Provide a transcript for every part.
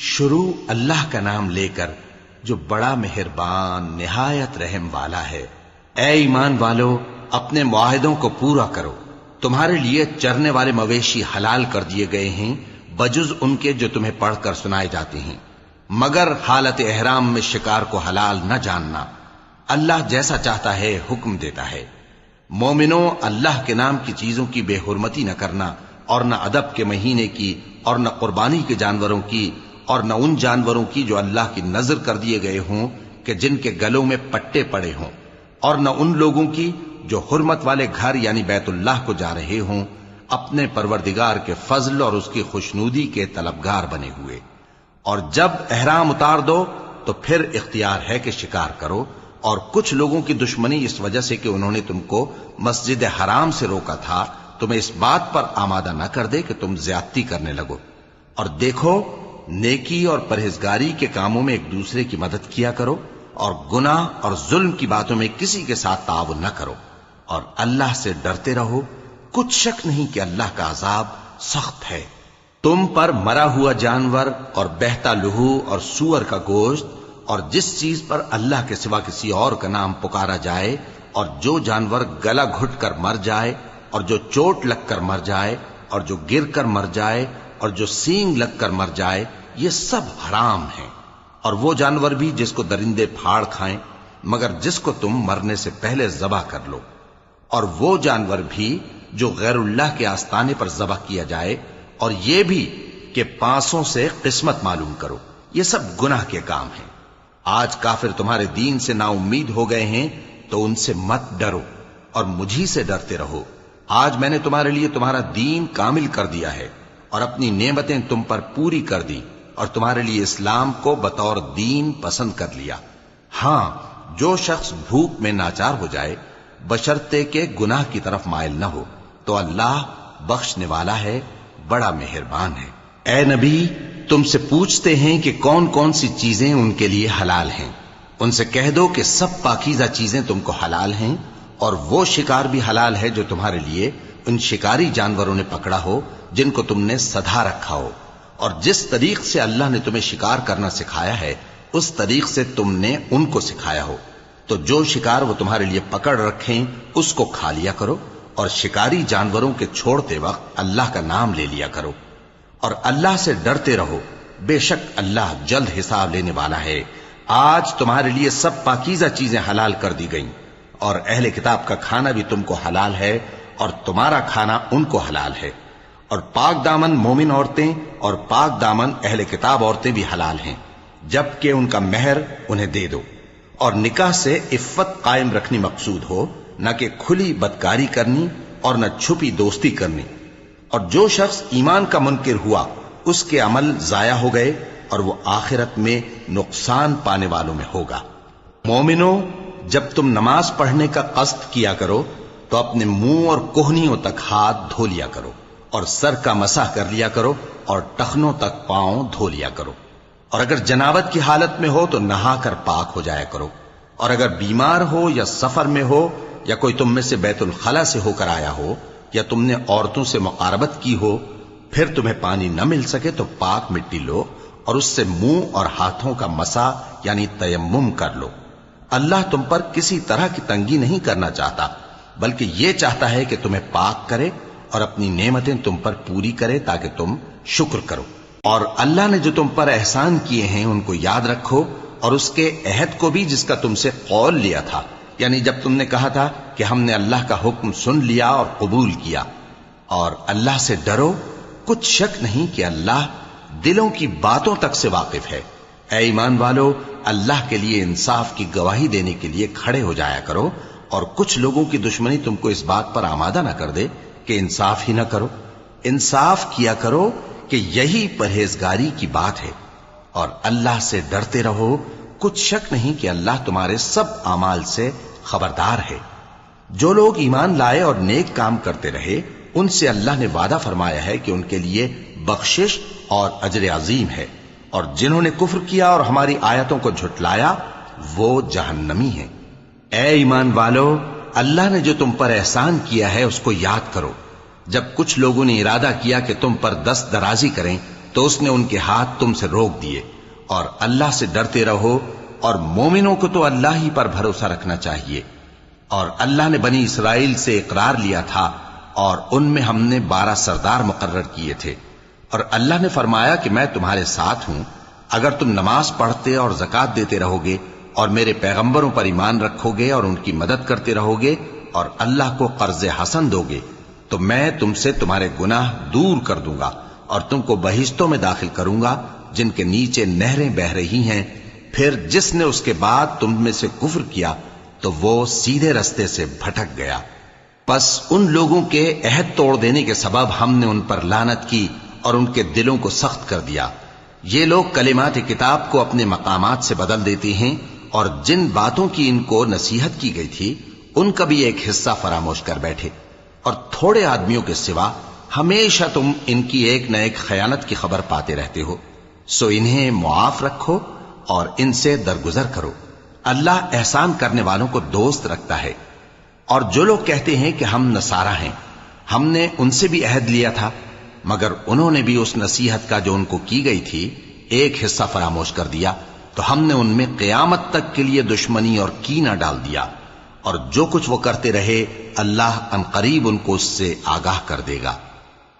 شروع اللہ کا نام لے کر جو بڑا مہربان نہایت رحم والا ہے۔ اے ایمان والو، اپنے معاہدوں کو پورا کرو۔ تمہارے لیے چرنے والے مویشی حلال کر دیے گئے ہیں بجز ان کے جو تمہیں پڑھ کر سنائے جاتے ہیں، مگر حالت احرام میں شکار کو حلال نہ جاننا۔ اللہ جیسا چاہتا ہے حکم دیتا ہے۔ مومنوں، اللہ کے نام کی چیزوں کی بے حرمتی نہ کرنا، اور نہ ادب کے مہینے کی، اور نہ قربانی کے جانوروں کی، اور نہ ان جانوروں کی جو اللہ کی نذر کر دیے گئے ہوں کہ جن کے گلوں میں پٹے پڑے ہوں، اور نہ ان لوگوں کی جو حرمت والے گھر یعنی بیت اللہ کو جا رہے ہوں اپنے پروردگار کے فضل اور اس کی خوشنودی کے طلبگار بنے ہوئے۔ اور جب احرام اتار دو تو پھر اختیار ہے کہ شکار کرو، اور کچھ لوگوں کی دشمنی اس وجہ سے کہ انہوں نے تم کو مسجد حرام سے روکا تھا تمہیں اس بات پر آمادہ نہ کر دے کہ تم زیادتی کرنے لگو۔ اور دیکھو، نیکی اور پرہیزگاری کے کاموں میں ایک دوسرے کی مدد کیا کرو، اور گناہ اور ظلم کی باتوں میں کسی کے ساتھ تعاون نہ کرو، اور اللہ سے ڈرتے رہو۔ کچھ شک نہیں کہ اللہ کا عذاب سخت ہے۔ تم پر مرا ہوا جانور اور بہتا لہو اور سور کا گوشت اور جس چیز پر اللہ کے سوا کسی اور کا نام پکارا جائے، اور جو جانور گلا گھٹ کر مر جائے، اور جو چوٹ لگ کر مر جائے، اور جو گر کر مر جائے، اور جو سینگ لگ کر مر جائے، یہ سب حرام ہیں۔ اور وہ جانور بھی جس کو درندے پھاڑ کھائیں، مگر جس کو تم مرنے سے پہلے ذبح کر لو۔ اور وہ جانور بھی جو غیر اللہ کے آستانے پر ذبح کیا جائے، اور یہ بھی کہ پانسوں سے قسمت معلوم کرو۔ یہ سب گناہ کے کام ہیں۔ آج کافر تمہارے دین سے نا امید ہو گئے ہیں تو ان سے مت ڈرو، اور مجھی سے ڈرتے رہو۔ آج میں نے تمہارے لیے تمہارا دین کامل کر دیا ہے، اور اپنی نعمتیں تم پر پوری کر دی، اور تمہارے لیے اسلام کو بطور دین پسند کر لیا۔ ہاں، جو شخص بھوک میں ناچار ہو جائے بشرطے کہ گناہ کی طرف مائل نہ ہو تو اللہ بخشنے والا ہے، بڑا مہربان ہے۔ اے نبی، تم سے پوچھتے ہیں کہ کون کون سی چیزیں ان کے لیے حلال ہیں۔ ان سے کہہ دو کہ سب پاکیزہ چیزیں تم کو حلال ہیں، اور وہ شکار بھی حلال ہے جو تمہارے لیے ان شکاری جانوروں نے پکڑا ہو جن کو تم نے سدھا رکھا ہو، اور جس طریق سے اللہ نے تمہیں شکار کرنا سکھایا ہے اس طریق سے تم نے ان کو سکھایا ہو۔ تو جو شکار وہ تمہارے لیے پکڑ رکھیں اس کو کھا لیا کرو، اور شکاری جانوروں کے چھوڑتے وقت اللہ کا نام لے لیا کرو، اور اللہ سے ڈرتے رہو، بے شک اللہ جلد حساب لینے والا ہے۔ آج تمہارے لیے سب پاکیزہ چیزیں حلال کر دی گئیں، اور اہل کتاب کا کھانا بھی تم کو حلال ہے، اور تمہارا کھانا ان کو حلال ہے۔ اور پاک دامن مومن عورتیں اور پاک دامن اہل کتاب عورتیں بھی حلال ہیں، جبکہ ان کا مہر انہیں دے دو۔ اور نکاح سے عفت قائم رکھنی مقصود ہو، نہ کہ کھلی بدکاری کرنی اور نہ چھپی دوستی کرنی۔ اور جو شخص ایمان کا منکر ہوا اس کے عمل ضائع ہو گئے، اور وہ آخرت میں نقصان پانے والوں میں ہوگا۔ مومنوں، جب تم نماز پڑھنے کا قصد کیا کرو تو اپنے منہ اور کوہنیوں تک ہاتھ دھو لیا کرو، اور سر کا مسح کر لیا کرو، اور ٹخنوں تک پاؤں دھو لیا کرو۔ اور اگر جنابت کی حالت میں ہو تو نہا کر پاک ہو جایا کرو، اور اگر بیمار ہو یا سفر میں ہو، یا کوئی تم میں سے بیت الخلا سے ہو کر آیا ہو، یا تم نے عورتوں سے مقاربت کی ہو، پھر تمہیں پانی نہ مل سکے تو پاک مٹی لو اور اس سے منہ اور ہاتھوں کا مسح یعنی تیمم کر لو۔ اللہ تم پر کسی طرح کی تنگی نہیں کرنا چاہتا، بلکہ یہ چاہتا ہے کہ تمہیں پاک کرے اور اپنی نعمتیں تم پر پوری کرے تاکہ تم شکر کرو۔ اور اللہ نے جو تم پر احسان کیے ہیں ان کو یاد رکھو، اور اس کے عہد کو بھی جس کا تم سے قول لیا تھا، یعنی جب تم نے کہا تھا کہ ہم نے اللہ کا حکم سن لیا اور قبول کیا۔ اور اللہ سے ڈرو، کچھ شک نہیں کہ اللہ دلوں کی باتوں تک سے واقف ہے۔ اے ایمان والو، اللہ کے لیے انصاف کی گواہی دینے کے لیے کھڑے ہو جایا کرو، اور کچھ لوگوں کی دشمنی تم کو اس بات پر آمادہ نہ کر دے کہ انصاف ہی نہ کرو۔ انصاف کیا کرو کہ یہی پرہیزگاری کی بات ہے، اور اللہ سے ڈرتے رہو، کچھ شک نہیں کہ اللہ تمہارے سب اعمال سے خبردار ہے۔ جو لوگ ایمان لائے اور نیک کام کرتے رہے ان سے اللہ نے وعدہ فرمایا ہے کہ ان کے لیے بخشش اور اجر عظیم ہے، اور جنہوں نے کفر کیا اور ہماری آیتوں کو جھٹلایا وہ جہنمی ہیں۔ اے ایمان والو، اللہ نے جو تم پر احسان کیا ہے اس کو یاد کرو۔ جب کچھ لوگوں نے ارادہ کیا کہ تم پر دست درازی کریں تو اس نے ان کے ہاتھ تم سے روک دیے، اور اللہ سے ڈرتے رہو، اور مومنوں کو تو اللہ ہی پر بھروسہ رکھنا چاہیے۔ اور اللہ نے بنی اسرائیل سے اقرار لیا تھا، اور ان میں ہم نے 12 سردار مقرر کیے تھے، اور اللہ نے فرمایا کہ میں تمہارے ساتھ ہوں، اگر تم نماز پڑھتے اور زکوٰۃ دیتے رہو گے اور میرے پیغمبروں پر ایمان رکھو گے اور ان کی مدد کرتے رہو گے اور اللہ کو قرض حسن دو گے، تو میں تم سے تمہارے گناہ دور کر دوں گا اور تم کو بہشتوں میں داخل کروں گا جن کے نیچے نہریں بہ رہی ہیں۔ پھر جس نے اس کے بعد تم میں سے کفر کیا تو وہ سیدھے رستے سے بھٹک گیا۔ پس ان لوگوں کے عہد توڑ دینے کے سبب ہم نے ان پر لعنت کی اور ان کے دلوں کو سخت کر دیا۔ یہ لوگ کلمات کتاب کو اپنے مقامات سے بدل دیتے ہیں، اور جن باتوں کی ان کو نصیحت کی گئی تھی ان کا بھی ایک حصہ فراموش کر بیٹھے، اور تھوڑے آدمیوں کے سوا ہمیشہ تم ان کی ایک نہ ایک خیانت کی خبر پاتے رہتے ہو، سو انہیں معاف رکھو اور ان سے درگزر کرو۔ اللہ احسان کرنے والوں کو دوست رکھتا ہے۔ اور جو لوگ کہتے ہیں کہ ہم نصارہ ہیں، ہم نے ان سے بھی عہد لیا تھا، مگر انہوں نے بھی اس نصیحت کا جو ان کو کی گئی تھی ایک حصہ فراموش کر دیا، تو ہم نے ان میں قیامت تک کے لیے دشمنی اور کینہ ڈال دیا، اور جو کچھ وہ کرتے رہے اللہ عنقریب ان کو اس سے آگاہ کر دے گا۔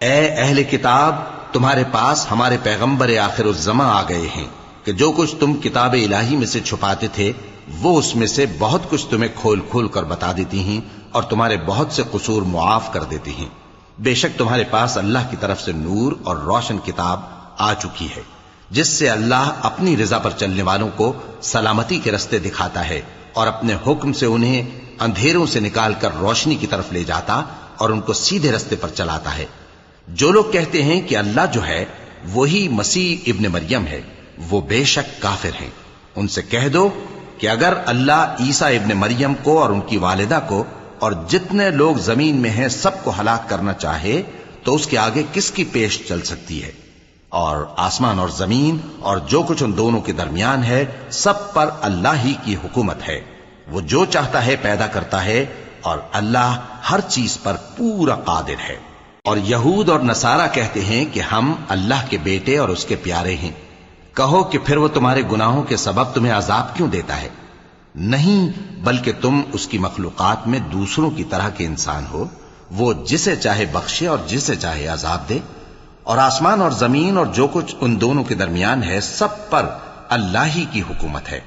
اے اہل کتاب، تمہارے پاس ہمارے پیغمبر آخر الزماں آ گئے ہیں کہ جو کچھ تم کتاب الہی میں سے چھپاتے تھے وہ اس میں سے بہت کچھ تمہیں کھول کھول کر بتا دیتی ہیں اور تمہارے بہت سے قصور معاف کر دیتی ہیں۔ بے شک تمہارے پاس اللہ کی طرف سے نور اور روشن کتاب آ چکی ہے، جس سے اللہ اپنی رضا پر چلنے والوں کو سلامتی کے رستے دکھاتا ہے اور اپنے حکم سے انہیں اندھیروں سے نکال کر روشنی کی طرف لے جاتا اور ان کو سیدھے رستے پر چلاتا ہے۔ جو لوگ کہتے ہیں کہ اللہ جو ہے وہی مسیح ابن مریم ہے، وہ بے شک کافر ہیں۔ ان سے کہہ دو کہ اگر اللہ عیسیٰ ابن مریم کو اور ان کی والدہ کو اور جتنے لوگ زمین میں ہیں سب کو ہلاک کرنا چاہے تو اس کے آگے کس کی پیش چل سکتی ہے؟ اور آسمان اور زمین اور جو کچھ ان دونوں کے درمیان ہے سب پر اللہ ہی کی حکومت ہے۔ وہ جو چاہتا ہے پیدا کرتا ہے، اور اللہ ہر چیز پر پورا قادر ہے۔ اور یہود اور نصارہ کہتے ہیں کہ ہم اللہ کے بیٹے اور اس کے پیارے ہیں۔ کہو کہ پھر وہ تمہارے گناہوں کے سبب تمہیں عذاب کیوں دیتا ہے؟ نہیں، بلکہ تم اس کی مخلوقات میں دوسروں کی طرح کے انسان ہو، وہ جسے چاہے بخشے اور جسے چاہے عذاب دے۔ اور آسمان اور زمین اور جو کچھ ان دونوں کے درمیان ہے سب پر اللہ ہی کی حکومت ہے،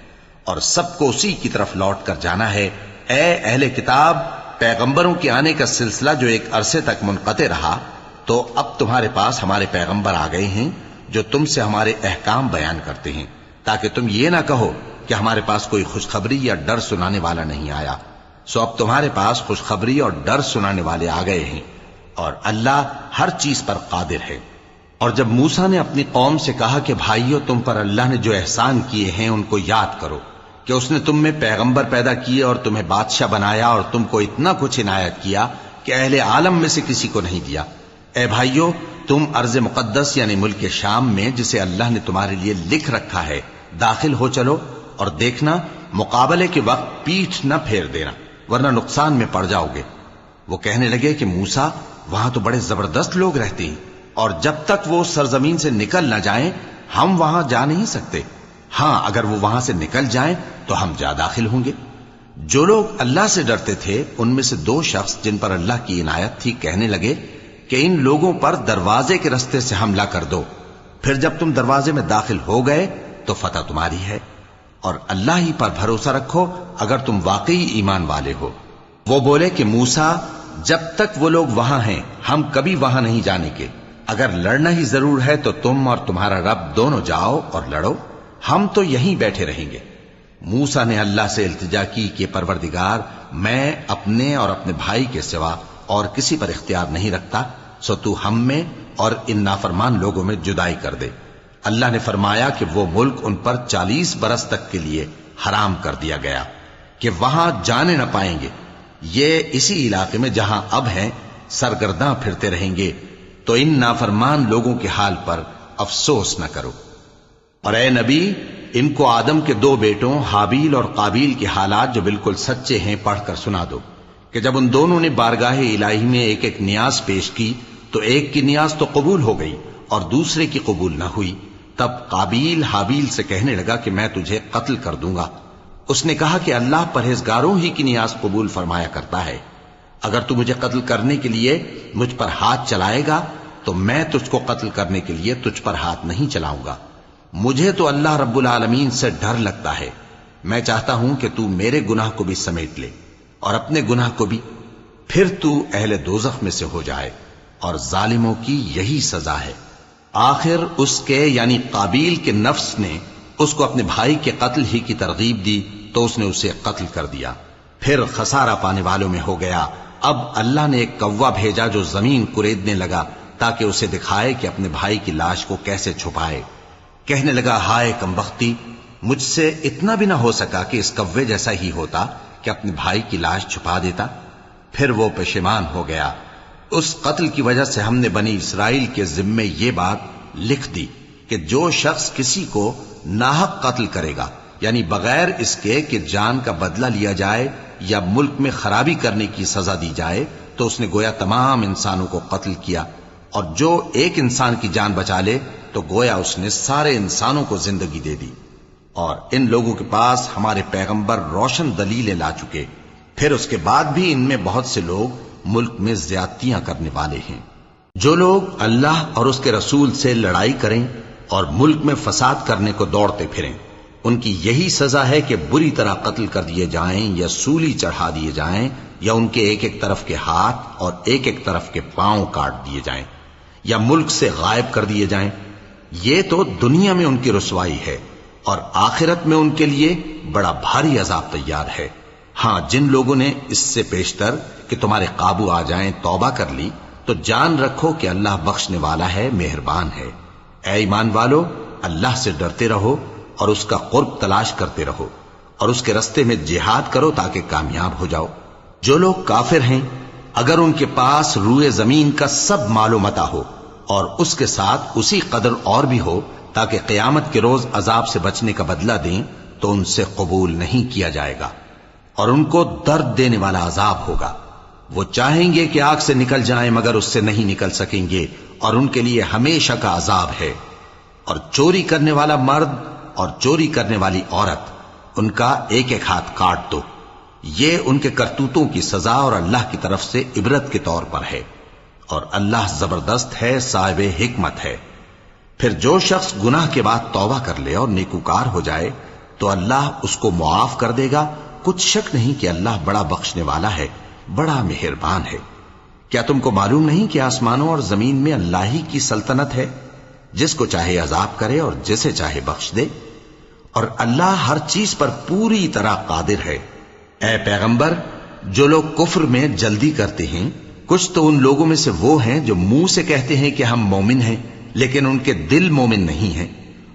اور سب کو اسی کی طرف لوٹ کر جانا ہے۔ اے اہل کتاب، پیغمبروں کے آنے کا سلسلہ جو ایک عرصے تک منقطع رہا، تو اب تمہارے پاس ہمارے پیغمبر آ گئے ہیں جو تم سے ہمارے احکام بیان کرتے ہیں، تاکہ تم یہ نہ کہو کہ ہمارے پاس کوئی خوشخبری یا ڈر سنانے والا نہیں آیا۔ سو اب تمہارے پاس خوشخبری اور ڈر سنانے والے آ گئے ہیں، اور اللہ ہر چیز پر قادر ہے۔ اور جب موسیٰ نے اپنی قوم سے کہا کہ بھائیو، تم پر اللہ نے جو احسان کیے ہیں ان کو یاد کرو، کہ اس نے تم میں پیغمبر پیدا کیے اور تمہیں بادشاہ بنایا اور تم کو اتنا کچھ عنایت کیا کہ اہل عالم میں سے کسی کو نہیں دیا۔ اے بھائیو، تم ارض مقدس یعنی ملک شام میں جسے اللہ نے تمہارے لیے لکھ رکھا ہے داخل ہو چلو، اور دیکھنا مقابلے کے وقت پیٹھ نہ پھیر دینا، ورنہ نقصان میں پڑ جاؤ گے۔ وہ کہنے لگے کہ موسیٰ، وہاں تو بڑے زبردست لوگ رہتے ہیں، اور جب تک وہ سرزمین سے نکل نہ جائیں ہم وہاں جا نہیں سکتے۔ ہاں، اگر وہ وہاں سے نکل جائیں تو ہم جا داخل ہوں گے۔ جو لوگ اللہ سے ڈرتے تھے ان میں سے 2 شخص جن پر اللہ کی عنایت تھی کہنے لگے کہ ان لوگوں پر دروازے کے رستے سے حملہ کر دو، پھر جب تم دروازے میں داخل ہو گئے تو فتح تمہاری ہے، اور اللہ ہی پر بھروسہ رکھو اگر تم واقعی ایمان والے ہو۔ وہ بولے کہ موسیٰ، جب تک وہ لوگ وہاں ہیں ہم کبھی وہاں نہیں جانے کے، اگر لڑنا ہی ضرور ہے تو تم اور تمہارا رب دونوں جاؤ اور لڑو، ہم تو یہیں بیٹھے رہیں گے۔ موسیٰ نے اللہ سے التجا کی کہ پروردگار، میں اپنے اور اپنے بھائی کے سوا اور کسی پر اختیار نہیں رکھتا، سو تو ہم میں اور ان نافرمان لوگوں میں جدائی کر دے۔ اللہ نے فرمایا کہ وہ ملک ان پر 40 برس تک کے لیے حرام کر دیا گیا کہ وہاں جانے نہ پائیں گے۔ یہ اسی علاقے میں جہاں اب ہیں سرگرداں پھرتے رہیں گے، تو ان نافرمان لوگوں کے حال پر افسوس نہ کرو۔ اور اے نبی، ان کو آدم کے 2 بیٹوں حابیل اور قابیل کے حالات جو بالکل سچے ہیں پڑھ کر سنا دو، کہ جب ان دونوں نے بارگاہ الہی میں ایک ایک نیاز پیش کی تو ایک کی نیاز تو قبول ہو گئی اور دوسرے کی قبول نہ ہوئی، تب قابیل حابیل سے کہنے لگا کہ میں تجھے قتل کر دوں گا۔ اس نے کہا کہ اللہ پرہیزگاروں ہی کی نیاز قبول فرمایا کرتا ہے، اگر تو مجھے قتل کرنے کے لیے مجھ پر ہاتھ چلائے گا تو میں تجھ کو قتل کرنے کے لیے تجھ پر ہاتھ نہیں چلاؤں گا۔ مجھے تو اللہ رب العالمین سے ڈر لگتا ہے، میں چاہتا ہوں کہ تو میرے گناہ کو بھی سمیٹ لے اور اپنے گناہ کو بھی، پھر تو اہل دوزخ میں سے ہو جائے، اور ظالموں کی یہی سزا ہے۔ آخر اس کے یعنی قابیل کے نفس نے اس کو اپنے بھائی کے قتل ہی کی ترغیب دی تو اس نے اسے قتل کر دیا، پھر خسارہ پانے والوں میں ہو گیا۔ اب اللہ نے ایک کوا بھیجا جو زمین کریدنے لگا تاکہ اسے دکھائے کہ اپنے بھائی کی لاش کو کیسے چھپائے۔ کہنے لگا ہائے کمبختی، مجھ سے اتنا بھی نہ ہو سکا کہ اس کوے جیسا ہی ہوتا کہ اپنے بھائی کی لاش چھپا دیتا۔ پھر وہ پشیمان ہو گیا۔ اس قتل کی وجہ سے ہم نے بنی اسرائیل کے ذمے یہ بات لکھ دی کہ جو شخص کسی کو ناحق قتل کرے گا، یعنی بغیر اس کے کہ جان کا بدلہ لیا جائے یا ملک میں خرابی کرنے کی سزا دی جائے، تو اس نے گویا تمام انسانوں کو قتل کیا، اور جو ایک انسان کی جان بچا لے تو گویا اس نے سارے انسانوں کو زندگی دے دی۔ اور ان لوگوں کے پاس ہمارے پیغمبر روشن دلیلیں لا چکے، پھر اس کے بعد بھی ان میں بہت سے لوگ ملک میں زیادتیاں کرنے والے ہیں۔ جو لوگ اللہ اور اس کے رسول سے لڑائی کریں اور ملک میں فساد کرنے کو دوڑتے پھریں، ان کی یہی سزا ہے کہ بری طرح قتل کر دیے جائیں یا سولی چڑھا دیے جائیں، یا ان کے ایک ایک طرف کے ہاتھ اور ایک ایک طرف کے پاؤں کاٹ دیے جائیں، یا ملک سے غائب کر دیے جائیں۔ یہ تو دنیا میں ان کی رسوائی ہے، اور آخرت میں ان کے لیے بڑا بھاری عذاب تیار ہے۔ ہاں، جن لوگوں نے اس سے پیشتر کہ تمہارے قابو آ جائیں توبہ کر لی تو جان رکھو کہ اللہ بخشنے والا ہے، مہربان ہے۔ اے ایمان والو، اللہ سے ڈرتے رہو اور اس کا قرب تلاش کرتے رہو، اور اس کے رستے میں جہاد کرو تاکہ کامیاب ہو جاؤ۔ جو لوگ کافر ہیں، اگر ان کے پاس روئے زمین کا سب مال و متاع ہو اور اس کے ساتھ اسی قدر اور بھی ہو تاکہ قیامت کے روز عذاب سے بچنے کا بدلہ دیں، تو ان سے قبول نہیں کیا جائے گا، اور ان کو درد دینے والا عذاب ہوگا۔ وہ چاہیں گے کہ آگ سے نکل جائیں مگر اس سے نہیں نکل سکیں گے، اور ان کے لیے ہمیشہ کا عذاب ہے۔ اور چوری کرنے والا مرد اور چوری کرنے والی عورت، ان کا ایک ایک ہاتھ کاٹ دو۔ یہ ان کے کرتوتوں کی سزا اور اللہ کی طرف سے عبرت کے طور پر ہے، اور اللہ زبردست ہے، صاحب حکمت ہے۔ پھر جو شخص گناہ کے بعد توبہ کر لے اور نیکوکار ہو جائے تو اللہ اس کو معاف کر دے گا۔ کچھ شک نہیں کہ اللہ بڑا بخشنے والا ہے، بڑا مہربان ہے۔ کیا تم کو معلوم نہیں کہ آسمانوں اور زمین میں اللہ ہی کی سلطنت ہے، جس کو چاہے عذاب کرے اور جسے چاہے بخش دے، اور اللہ ہر چیز پر پوری طرح قادر ہے۔ اے پیغمبر، جو لوگ کفر میں جلدی کرتے ہیں، کچھ تو ان لوگوں میں سے وہ ہیں جو منہ سے کہتے ہیں کہ ہم مومن ہیں لیکن ان کے دل مومن نہیں ہیں،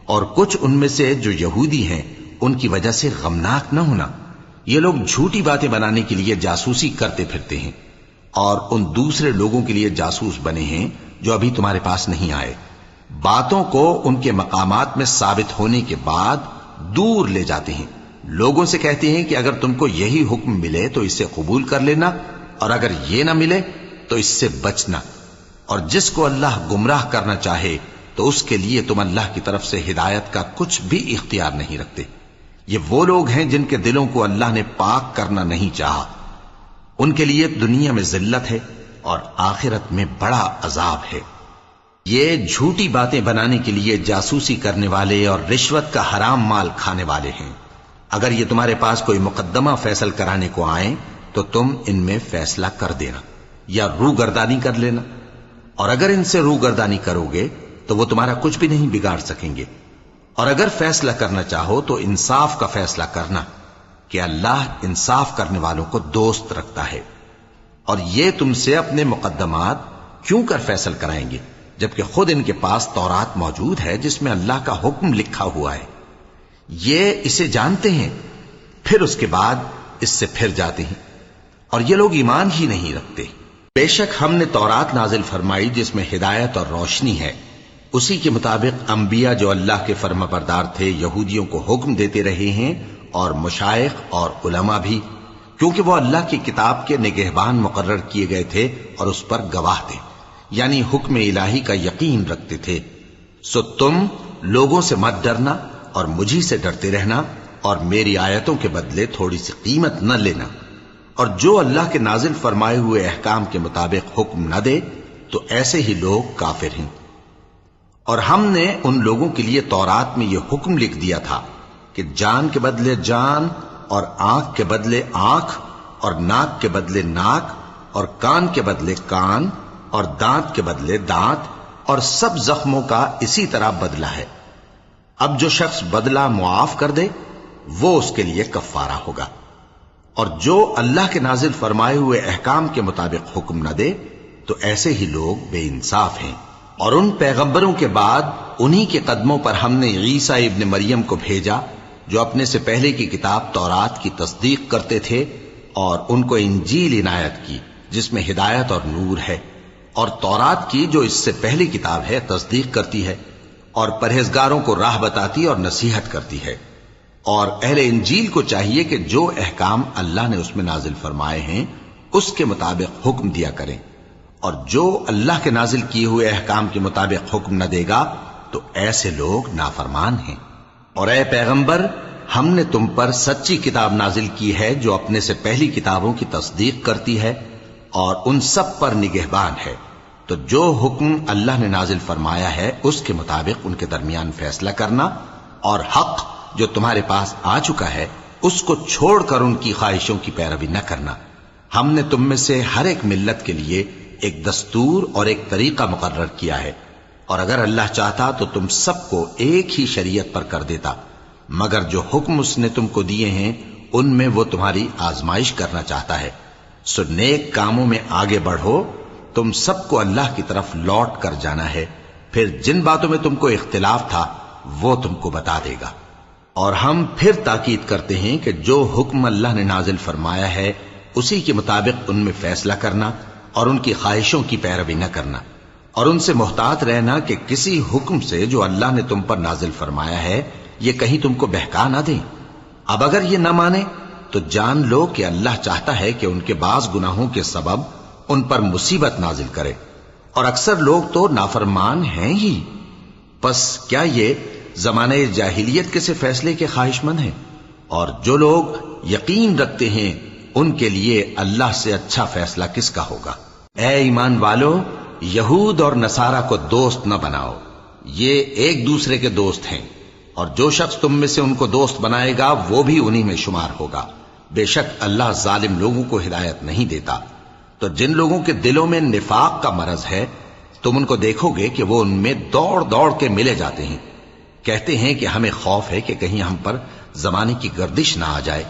اور کچھ ان میں سے جو یہودی ہیں، ان کی وجہ سے غمناک نہ ہونا۔ یہ لوگ جھوٹی باتیں بنانے کے لیے جاسوسی کرتے پھرتے ہیں، اور ان دوسرے لوگوں کے لیے جاسوس بنے ہیں جو ابھی تمہارے پاس نہیں آئے۔ باتوں کو ان کے مقامات میں ثابت ہونے کے بعد دور لے جاتے ہیں، لوگوں سے کہتے ہیں کہ اگر تم کو یہی حکم ملے تو اسے قبول کر لینا، اور اگر یہ نہ ملے تو اس سے بچنا، اور جس کو اللہ گمراہ کرنا چاہے تو اس کے لیے تم اللہ کی طرف سے ہدایت کا کچھ بھی اختیار نہیں رکھتے۔ یہ وہ لوگ ہیں جن کے دلوں کو اللہ نے پاک کرنا نہیں چاہا، ان کے لیے دنیا میں ذلت ہے اور آخرت میں بڑا عذاب ہے۔ یہ جھوٹی باتیں بنانے کے لیے جاسوسی کرنے والے اور رشوت کا حرام مال کھانے والے ہیں۔ اگر یہ تمہارے پاس کوئی مقدمہ فیصل کرانے کو آئیں تو تم ان میں فیصلہ کر دینا یا روگردانی کر لینا، اور اگر ان سے روگردانی کرو گے تو وہ تمہارا کچھ بھی نہیں بگاڑ سکیں گے۔ اور اگر فیصلہ کرنا چاہو تو انصاف کا فیصلہ کرنا، کہ اللہ انصاف کرنے والوں کو دوست رکھتا ہے۔ اور یہ تم سے اپنے مقدمات کیوں کر فیصل کرائیں گے جبکہ خود ان کے پاس تورات موجود ہے جس میں اللہ کا حکم لکھا ہوا ہے۔ یہ اسے جانتے ہیں، پھر اس کے بعد اس سے پھر جاتے ہیں، اور یہ لوگ ایمان ہی نہیں رکھتے۔ بے شک ہم نے تورات نازل فرمائی جس میں ہدایت اور روشنی ہے، اسی کے مطابق انبیاء جو اللہ کے فرما بردار تھے یہودیوں کو حکم دیتے رہے ہیں، اور مشائخ اور علماء بھی، کیونکہ وہ اللہ کی کتاب کے نگہبان مقرر کیے گئے تھے اور اس پر گواہ تھے۔ یعنی حکم الہی کا یقین رکھتے تھے، سو تم لوگوں سے مت ڈرنا اور مجھی سے ڈرتے رہنا، اور میری آیتوں کے بدلے تھوڑی سی قیمت نہ لینا، اور جو اللہ کے نازل فرمائے ہوئے احکام کے مطابق حکم نہ دے تو ایسے ہی لوگ کافر ہیں۔ اور ہم نے ان لوگوں کے لیے تورات میں یہ حکم لکھ دیا تھا کہ جان کے بدلے جان، اور آنکھ کے بدلے آنکھ، اور ناک کے بدلے ناک، اور کان کے بدلے کان، اور دانت کے بدلے دانت، اور سب زخموں کا اسی طرح بدلہ ہے۔ اب جو شخص بدلہ معاف کر دے وہ اس کے لیے کفارہ ہوگا، اور جو اللہ کے نازل فرمائے ہوئے احکام کے مطابق حکم نہ دے تو ایسے ہی لوگ بے انصاف ہیں۔ اور ان پیغمبروں کے بعد انہی کے قدموں پر ہم نے عیسیٰ ابن مریم کو بھیجا جو اپنے سے پہلے کی کتاب تورات کی تصدیق کرتے تھے، اور ان کو انجیل عنایت کی جس میں ہدایت اور نور ہے، اور تورات کی جو اس سے پہلی کتاب ہے تصدیق کرتی ہے، اور پرہیزگاروں کو راہ بتاتی اور نصیحت کرتی ہے۔ اور اہل انجیل کو چاہیے کہ جو احکام اللہ نے اس میں نازل فرمائے ہیں اس کے مطابق حکم دیا کریں، اور جو اللہ کے نازل کیے ہوئے احکام کے مطابق حکم نہ دے گا تو ایسے لوگ نافرمان ہیں۔ اور اے پیغمبر، ہم نے تم پر سچی کتاب نازل کی ہے جو اپنے سے پہلی کتابوں کی تصدیق کرتی ہے اور ان سب پر نگہبان ہے، تو جو حکم اللہ نے نازل فرمایا ہے اس کے مطابق ان کے درمیان فیصلہ کرنا، اور حق جو تمہارے پاس آ چکا ہے اس کو چھوڑ کر ان کی خواہشوں کی پیروی نہ کرنا۔ ہم نے تم میں سے ہر ایک ملت کے لیے ایک دستور اور ایک طریقہ مقرر کیا ہے، اور اگر اللہ چاہتا تو تم سب کو ایک ہی شریعت پر کر دیتا، مگر جو حکم اس نے تم کو دیے ہیں ان میں وہ تمہاری آزمائش کرنا چاہتا ہے۔ سو نیک کاموں میں آگے بڑھو، تم سب کو اللہ کی طرف لوٹ کر جانا ہے، پھر جن باتوں میں تم کو اختلاف تھا وہ تم کو بتا دے گا۔ اور ہم پھر تاکید کرتے ہیں کہ جو حکم اللہ نے نازل فرمایا ہے اسی کے مطابق ان میں فیصلہ کرنا، اور ان کی خواہشوں کی پیروی نہ کرنا، اور ان سے محتاط رہنا کہ کسی حکم سے جو اللہ نے تم پر نازل فرمایا ہے یہ کہیں تم کو بہکا نہ دیں۔ اب اگر یہ نہ مانے تو جان لو کہ اللہ چاہتا ہے کہ ان کے بعض گناہوں کے سبب ان پر مصیبت نازل کرے، اور اکثر لوگ تو نافرمان ہیں ہی۔ پس کیا یہ زمانہ جاہلیت کے سے فیصلے کے خواہش مند ہیں؟ اور جو لوگ یقین رکھتے ہیں ان کے لیے اللہ سے اچھا فیصلہ کس کا ہوگا؟ اے ایمان والو، یہود اور نصارہ کو دوست نہ بناؤ، یہ ایک دوسرے کے دوست ہیں، اور جو شخص تم میں سے ان کو دوست بنائے گا وہ بھی انہی میں شمار ہوگا۔ بے شک اللہ ظالم لوگوں کو ہدایت نہیں دیتا۔ تو جن لوگوں کے دلوں میں نفاق کا مرض ہے تم ان کو دیکھو گے کہ وہ ان میں دوڑ دوڑ کے ملے جاتے ہیں، کہتے ہیں کہ ہمیں خوف ہے کہ کہیں ہم پر زمانے کی گردش نہ آ جائے۔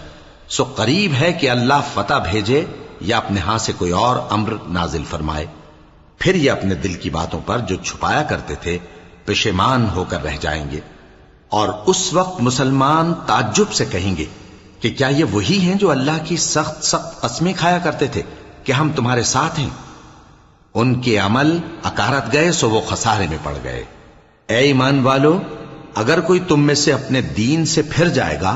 سو قریب ہے کہ اللہ فتح بھیجے یا اپنے ہاں سے کوئی اور امر نازل فرمائے، پھر یہ اپنے دل کی باتوں پر جو چھپایا کرتے تھے پشیمان ہو کر رہ جائیں گے۔ اور اس وقت مسلمان تعجب سے کہیں گے کہ کیا یہ وہی ہیں جو اللہ کی سخت سخت قسمیں کھایا کرتے تھے کہ ہم تمہارے ساتھ ہیں؟ ان کے عمل اکارت گئے سو وہ خسارے میں پڑ گئے۔ اے ایمان والو، اگر کوئی تم میں سے اپنے دین سے پھر جائے گا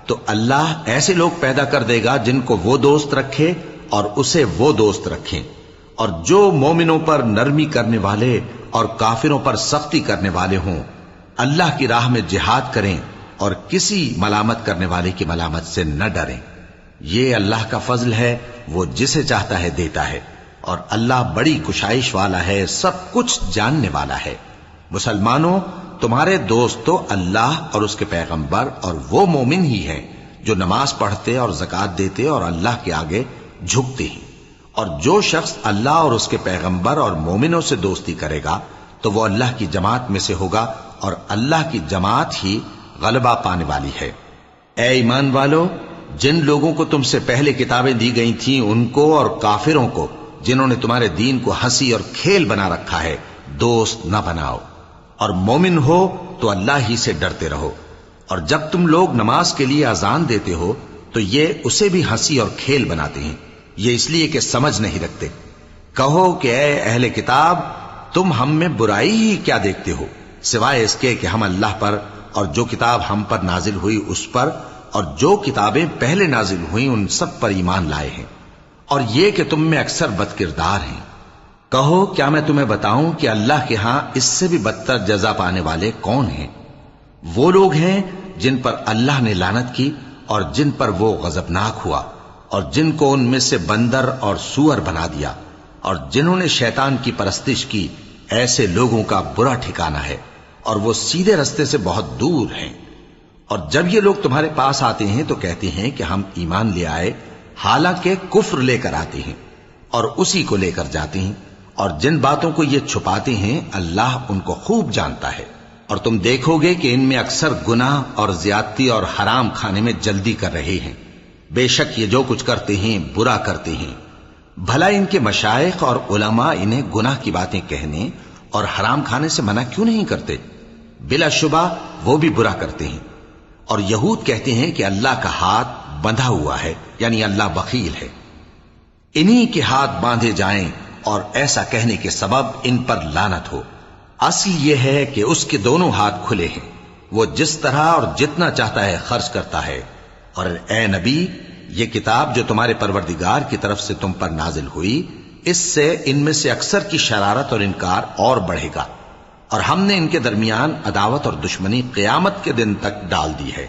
تو اللہ ایسے لوگ پیدا کر دے گا جن کو وہ دوست رکھے اور اسے وہ دوست رکھیں، اور جو مومنوں پر نرمی کرنے والے اور کافروں پر سختی کرنے والے ہوں، اللہ کی راہ میں جہاد کریں اور کسی ملامت کرنے والے کی ملامت سے نہ ڈریں۔ یہ اللہ کا فضل ہے، وہ جسے چاہتا ہے دیتا ہے، اور اللہ بڑی کشائش والا ہے، سب کچھ جاننے والا ہے۔ مسلمانوں، تمہارے دوست تو اللہ اور اس کے پیغمبر اور وہ مومن ہی ہیں جو نماز پڑھتے اور زکوٰۃ دیتے اور اللہ کے آگے جھکتے ہیں۔ اور جو شخص اللہ اور اس کے پیغمبر اور مومنوں سے دوستی کرے گا تو وہ اللہ کی جماعت میں سے ہوگا، اور اللہ کی جماعت ہی غلبہ پانے والی ہے۔ اے ایمان والو، جن لوگوں کو تم سے پہلے کتابیں دی گئی تھیں ان کو اور کافروں کو جنہوں نے تمہارے دین کو ہنسی اور کھیل بنا رکھا ہے دوست نہ بناؤ، اور مومن ہو تو اللہ ہی سے ڈرتے رہو۔ اور جب تم لوگ نماز کے لیے اذان دیتے ہو تو یہ اسے بھی ہنسی اور کھیل بناتے ہیں، یہ اس لیے کہ سمجھ نہیں رکھتے۔ کہو کہ اے اہل کتاب، تم ہم میں برائی ہی کیا دیکھتے ہو سوائے اس کے کہ ہم اللہ پر اور جو کتاب ہم پر نازل ہوئی اس پر اور جو کتابیں پہلے نازل ہوئیں ان سب پر ایمان لائے ہیں، اور یہ کہ تم میں اکثر بد کردار ہیں۔ کہو کیا میں تمہیں بتاؤں کہ اللہ کے ہاں اس سے بھی بدتر جزا پانے والے کون ہیں؟ وہ لوگ ہیں جن پر اللہ نے لعنت کی اور جن پر وہ غضبناک ہوا، اور جن کو ان میں سے بندر اور سور بنا دیا، اور جنہوں نے شیطان کی پرستش کی، ایسے لوگوں کا برا ٹھکانہ ہے اور وہ سیدھے رستے سے بہت دور ہیں۔ اور جب یہ لوگ تمہارے پاس آتے ہیں تو کہتے ہیں کہ ہم ایمان لے آئے، حالانکہ کفر لے کر آتے ہیں اور اسی کو لے کر جاتے ہیں، اور جن باتوں کو یہ چھپاتے ہیں اللہ ان کو خوب جانتا ہے۔ اور تم دیکھو گے کہ ان میں اکثر گناہ اور زیادتی اور حرام کھانے میں جلدی کر رہے ہیں۔ بے شک یہ جو کچھ کرتے ہیں برا کرتے ہیں۔ بھلا ان کے مشائخ اور علماء انہیں گناہ کی باتیں کہنے اور حرام کھانے سے منع کیوں نہیں کرتے؟ بلا شبہ وہ بھی برا کرتے ہیں۔ اور یہود کہتے ہیں کہ اللہ کا ہاتھ بندھا ہوا ہے، یعنی اللہ بخیل ہے۔ انہی کے ہاتھ باندھے جائیں اور ایسا کہنے کے سبب ان پر لعنت ہو۔ اصل یہ ہے کہ اس کے دونوں ہاتھ کھلے ہیں، وہ جس طرح اور جتنا چاہتا ہے خرچ کرتا ہے۔ اور اے نبی، یہ کتاب جو تمہارے پروردگار کی طرف سے تم پر نازل ہوئی، اس سے ان میں سے اکثر کی شرارت اور انکار اور بڑھے گا، اور ہم نے ان کے درمیان عداوت اور دشمنی قیامت کے دن تک ڈال دی ہے۔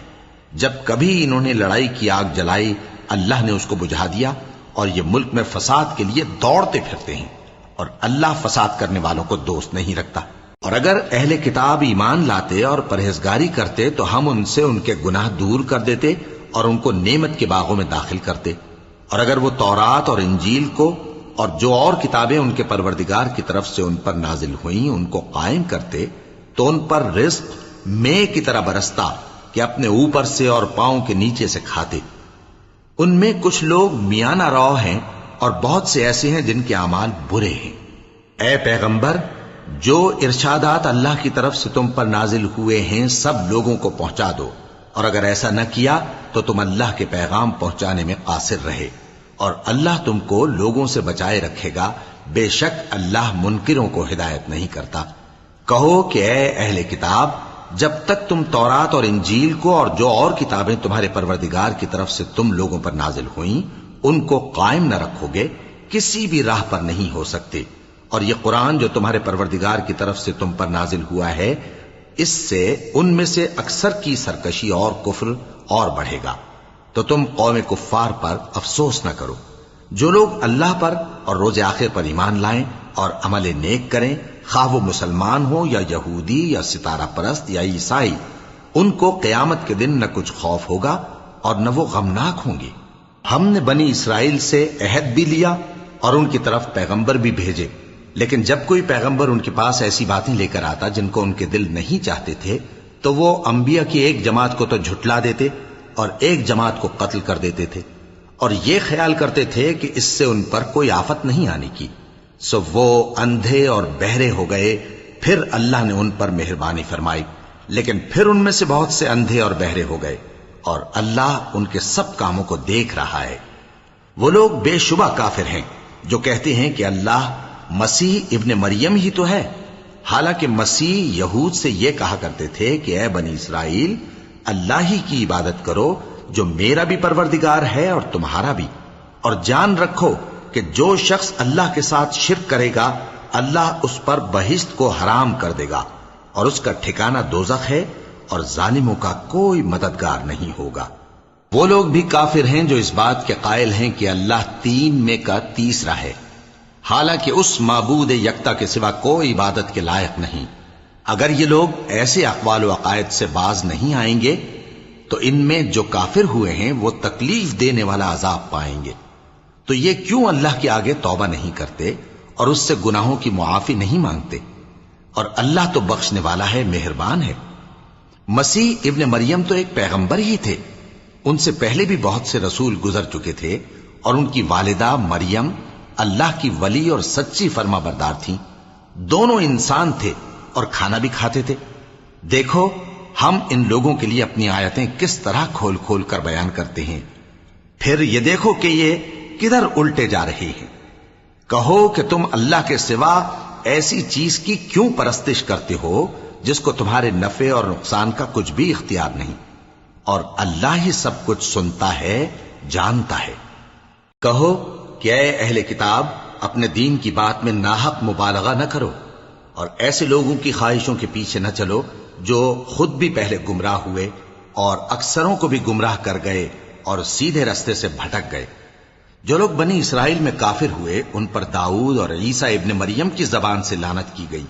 جب کبھی انہوں نے لڑائی کی آگ جلائی، اللہ نے اس کو بجھا دیا، اور یہ ملک میں فساد کے لیے دوڑتے پھرتے ہیں، اور اللہ فساد کرنے والوں کو دوست نہیں رکھتا۔ اور اگر اہل کتاب ایمان لاتے اور پرہیزگاری کرتے تو ہم ان سے ان کے گناہ دور کر دیتے اور ان کو نعمت کے باغوں میں داخل کرتے۔ اور اگر وہ تورات اور انجیل کو اور جو اور کتابیں ان کے پروردگار کی طرف سے ان پر نازل ہوئیں ان کو قائم کرتے تو ان پر رزق مے کی طرح برستا کہ اپنے اوپر سے اور پاؤں کے نیچے سے کھاتے۔ ان میں کچھ لوگ میانہ رو ہیں اور بہت سے ایسے ہیں جن کے اعمال برے ہیں۔ اے پیغمبر، جو ارشادات اللہ کی طرف سے تم پر نازل ہوئے ہیں سب لوگوں کو پہنچا دو، اور اگر ایسا نہ کیا تو تم اللہ کے پیغام پہنچانے میں قاصر رہے، اور اللہ تم کو لوگوں سے بچائے رکھے گا، بے شک اللہ منکروں کو ہدایت نہیں کرتا۔ کہو کہ اے اہل کتاب، جب تک تم تورات اور انجیل کو اور جو اور کتابیں تمہارے پروردگار کی طرف سے تم لوگوں پر نازل ہوئیں ان کو قائم نہ رکھو گے، کسی بھی راہ پر نہیں ہو سکتے۔ اور یہ قرآن جو تمہارے پروردگار کی طرف سے تم پر نازل ہوا ہے، اس سے ان میں سے اکثر کی سرکشی اور کفر اور بڑھے گا، تو تم قوم کفار پر افسوس نہ کرو۔ جو لوگ اللہ پر اور روز آخر پر ایمان لائیں اور عمل نیک کریں، خواہ وہ مسلمان ہو یا یہودی یا ستارہ پرست یا عیسائی، ان کو قیامت کے دن نہ کچھ خوف ہوگا اور نہ وہ غمناک ہوں گے۔ ہم نے بنی اسرائیل سے عہد بھی لیا اور ان کی طرف پیغمبر بھی بھیجے، لیکن جب کوئی پیغمبر ان کے پاس ایسی باتیں لے کر آتا جن کو ان کے دل نہیں چاہتے تھے تو وہ انبیاء کی ایک جماعت کو تو جھٹلا دیتے اور ایک جماعت کو قتل کر دیتے تھے، اور یہ خیال کرتے تھے کہ اس سے ان پر کوئی آفت نہیں آنے کی، سو وہ اندھے اور بہرے ہو گئے۔ پھر اللہ نے ان پر مہربانی فرمائی، لیکن پھر ان میں سے بہت سے اندھے اور بہرے ہو گئے، اور اللہ ان کے سب کاموں کو دیکھ رہا ہے۔ وہ لوگ بے شبہ کافر ہیں جو کہتے ہیں کہ اللہ مسیح ابن مریم ہی تو ہے، حالانکہ مسیح یہود سے یہ کہا کرتے تھے کہ اے بنی اسرائیل، اللہ ہی کی عبادت کرو جو میرا بھی پروردگار ہے اور تمہارا بھی، اور جان رکھو کہ جو شخص اللہ کے ساتھ شرک کرے گا اللہ اس پر بہشت کو حرام کر دے گا، اور اس کا ٹھکانہ دوزخ ہے، اور ظالموں کا کوئی مددگار نہیں ہوگا۔ وہ لوگ بھی کافر ہیں جو اس بات کے قائل ہیں کہ اللہ تین میں کا تیسرا ہے، حالانکہ اس معبود یکتا کے سوا کوئی عبادت کے لائق نہیں۔ اگر یہ لوگ ایسے اقوال و عقائد سے باز نہیں آئیں گے تو ان میں جو کافر ہوئے ہیں وہ تکلیف دینے والا عذاب پائیں گے۔ تو یہ کیوں اللہ کے آگے توبہ نہیں کرتے اور اس سے گناہوں کی معافی نہیں مانگتے؟ اور اللہ تو بخشنے والا ہے، مہربان ہے۔ مسیح ابن مریم تو ایک پیغمبر ہی تھے، ان سے پہلے بھی بہت سے رسول گزر چکے تھے، اور ان کی والدہ مریم اللہ کی ولی اور سچی فرما بردار تھیں، دونوں انسان تھے اور کھانا بھی کھاتے تھے۔ دیکھو ہم ان لوگوں کے لیے اپنی آیتیں کس طرح کھول کھول کر بیان کرتے ہیں، پھر یہ دیکھو کہ یہ کدھر الٹے جا رہے ہیں۔ کہو کہ تم اللہ کے سوا ایسی چیز کی کیوں پرستش کرتے ہو جس کو تمہارے نفع اور نقصان کا کچھ بھی اختیار نہیں، اور اللہ ہی سب کچھ سنتا ہے، جانتا ہے۔ کہو کہ اے اہل کتاب، اپنے دین کی بات میں ناحق مبالغہ نہ کرو، اور ایسے لوگوں کی خواہشوں کے پیچھے نہ چلو جو خود بھی پہلے گمراہ ہوئے اور اکثروں کو بھی گمراہ کر گئے اور سیدھے رستے سے بھٹک گئے۔ جو لوگ بنی اسرائیل میں کافر ہوئے ان پر داؤد اور عیسیٰ ابن مریم کی زبان سے لعنت کی گئی،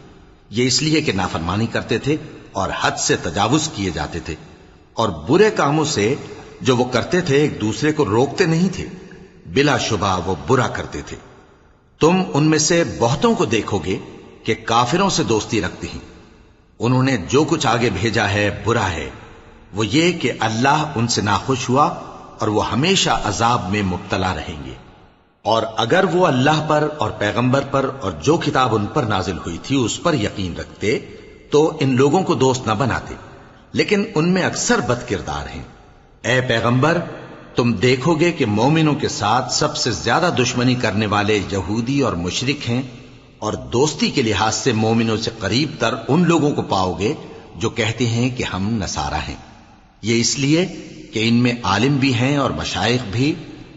یہ اس لیے کہ نافرمانی کرتے تھے اور حد سے تجاوز کیے جاتے تھے، اور برے کاموں سے جو وہ کرتے تھے ایک دوسرے کو روکتے نہیں تھے، بلا شبہ وہ برا کرتے تھے۔ تم ان میں سے بہتوں کو دیکھو گے کہ کافروں سے دوستی رکھتے ہیں، انہوں نے جو کچھ آگے بھیجا ہے برا ہے، وہ یہ کہ اللہ ان سے ناخوش ہوا اور وہ ہمیشہ عذاب میں مبتلا رہیں گے۔ اور اگر وہ اللہ پر اور پیغمبر پر اور جو کتاب ان پر نازل ہوئی تھی اس پر یقین رکھتے تو ان لوگوں کو دوست نہ بناتے، لیکن ان میں اکثر بد کردار ہیں۔ اے پیغمبر، تم دیکھو گے کہ مومنوں کے ساتھ سب سے زیادہ دشمنی کرنے والے یہودی اور مشرک ہیں، اور دوستی کے لحاظ سے مومنوں سے قریب تر ان لوگوں کو پاؤ گے جو کہتے ہیں کہ ہم نصارہ ہیں، یہ اس لیے کہ ان میں عالم بھی ہیں اور مشائخ بھی،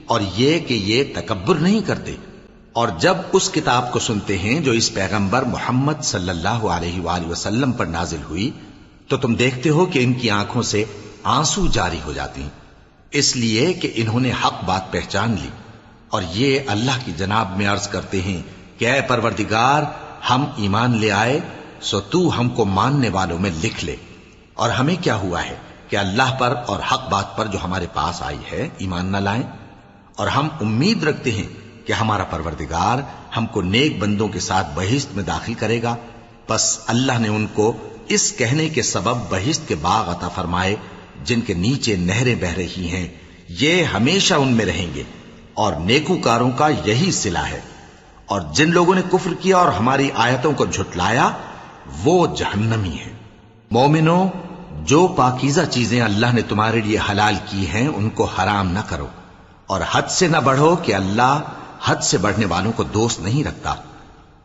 اور یہ کہ یہ تکبر نہیں کرتے۔ اور جب اس کتاب کو سنتے ہیں جو اس پیغمبر محمد صلی اللہ علیہ وآلہ وسلم پر نازل ہوئی تو تم دیکھتے ہو کہ ان کی آنکھوں سے آنسو جاری ہو جاتے ہیں، اس لیے کہ انہوں نے حق بات پہچان لی، اور یہ اللہ کی جناب میں عرض کرتے ہیں کہ اے پروردگار، ہم ایمان لے آئے سو تو ہم کو ماننے والوں میں لکھ لے، اور ہمیں کیا ہوا ہے کہ اللہ پر اور حق بات پر جو ہمارے پاس آئی ہے ایمان نہ لائیں، اور ہم امید رکھتے ہیں کہ ہمارا پروردگار ہم کو نیک بندوں کے ساتھ بہشت میں داخل کرے گا۔ بس اللہ نے ان کو اس کہنے کے سبب بہشت کے باغ عطا فرمائے جن کے نیچے نہریں بہ رہی ہیں، یہ ہمیشہ ان میں رہیں گے، اور نیکوکاروں کا یہی صلہ ہے۔ اور جن لوگوں نے کفر کیا اور ہماری آیتوں کو جھٹلایا وہ جہنمی ہیں۔ مومنوں، جو پاکیزہ چیزیں اللہ نے تمہارے لیے حلال کی ہیں ان کو حرام نہ کرو، اور حد سے نہ بڑھو کہ اللہ حد سے بڑھنے والوں کو دوست نہیں رکھتا،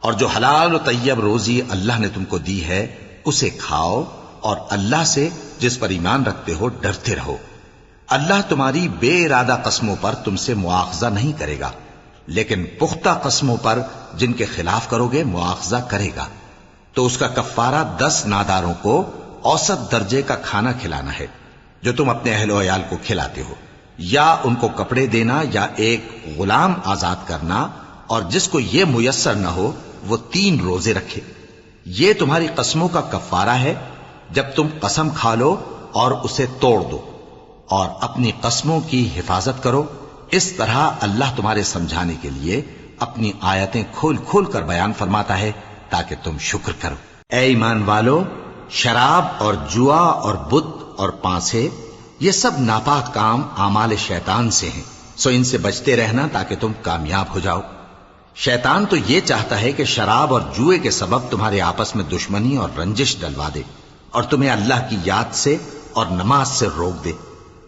اور جو حلال و طیب روزی اللہ نے تم کو دی ہے اسے کھاؤ، اور اللہ سے جس پر ایمان رکھتے ہو ڈرتے رہو۔ اللہ تمہاری بے ارادہ قسموں پر تم سے مواخذہ نہیں کرے گا، لیکن پختہ قسموں پر جن کے خلاف کرو گے مواخذہ کرے گا، تو اس کا کفارہ 10 ناداروں کو اوسط درجے کا کھانا کھلانا ہے جو تم اپنے اہل و عیال کو کھلاتے ہو، یا ان کو کپڑے دینا یا ایک غلام آزاد کرنا، اور جس کو یہ میسر نہ ہو وہ 3 روزے رکھے۔ یہ تمہاری قسموں کا کفارہ ہے جب تم قسم کھا لو اور اسے توڑ دو، اور اپنی قسموں کی حفاظت کرو۔ اس طرح اللہ تمہارے سمجھانے کے لیے اپنی آیتیں کھول کھول کر بیان فرماتا ہے تاکہ تم شکر کرو۔ اے ایمان والو، شراب اور جوا اور بت اور پانسے یہ سب ناپاک کام اعمال شیطان سے ہیں، سو ان سے بچتے رہنا تاکہ تم کامیاب ہو جاؤ۔ شیطان تو یہ چاہتا ہے کہ شراب اور جوئے کے سبب تمہارے آپس میں دشمنی اور رنجش ڈلوا دے، اور تمہیں اللہ کی یاد سے اور نماز سے روک دے۔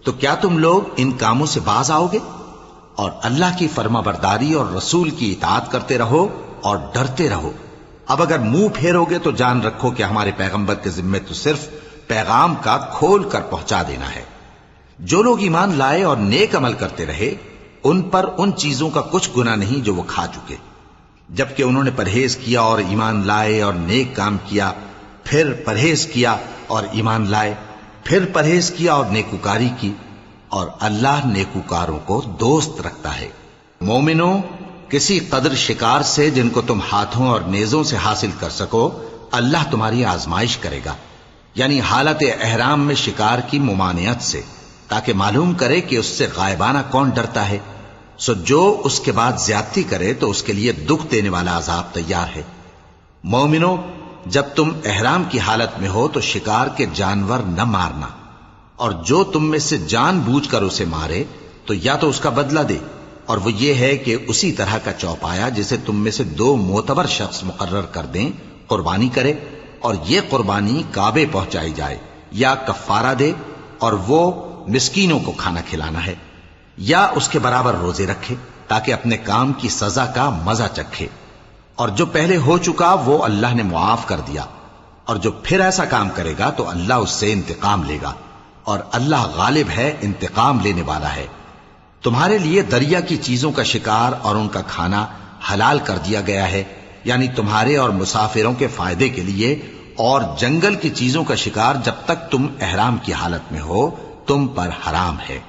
تو کیا تم لوگ ان کاموں سے باز آؤ گے؟ اور اللہ کی فرما برداری اور رسول کی اطاعت کرتے رہو اور ڈرتے رہو۔ اب اگر منہ پھیرو گے تو جان رکھو کہ ہمارے پیغمبر کے ذمے تو صرف پیغام کا کھول کر پہنچا دینا ہے۔ جو لوگ ایمان لائے اور نیک عمل کرتے رہے ان پر ان چیزوں کا کچھ گناہ نہیں جو وہ کھا چکے، جبکہ انہوں نے پرہیز کیا اور ایمان لائے اور نیک کام کیا، پھر پرہیز کیا اور ایمان لائے، پھر پرہیز کیا اور نیکوکاری کی، اور اللہ نیکوکاروں کو دوست رکھتا ہے۔ مومنوں، کسی قدر شکار سے جن کو تم ہاتھوں اور نیزوں سے حاصل کر سکو اللہ تمہاری آزمائش کرے گا، یعنی حالت احرام میں شکار کی ممانعت سے، تاکہ معلوم کرے کہ اس سے غائبانہ کون ڈرتا ہے۔ سو جو اس کے بعد زیادتی کرے تو اس کے لیے دکھ دینے والا عذاب تیار ہے۔ مومنوں، جب تم احرام کی حالت میں ہو تو شکار کے جانور نہ مارنا، اور جو تم میں سے جان بوجھ کر اسے مارے تو یا تو اس کا بدلہ دے، اور وہ یہ ہے کہ اسی طرح کا چوپایا جسے تم میں سے 2 معتبر شخص مقرر کر دیں قربانی کرے، اور یہ قربانی کعبے پہنچائی جائے، یا کفارہ دے اور وہ مسکینوں کو کھانا کھلانا ہے، یا اس کے برابر روزے رکھے تاکہ اپنے کام کی سزا کا مزہ چکھے، اور جو پہلے ہو چکا وہ اللہ نے معاف کر دیا، اور جو پھر ایسا کام کرے گا تو اللہ اس سے انتقام لے گا، اور اللہ غالب ہے، انتقام لینے والا ہے۔ تمہارے لیے دریا کی چیزوں کا شکار اور ان کا کھانا حلال کر دیا گیا ہے، یعنی تمہارے اور مسافروں کے فائدے کے لیے، اور جنگل کی چیزوں کا شکار جب تک تم احرام کی حالت میں ہو تم پر حرام ہے۔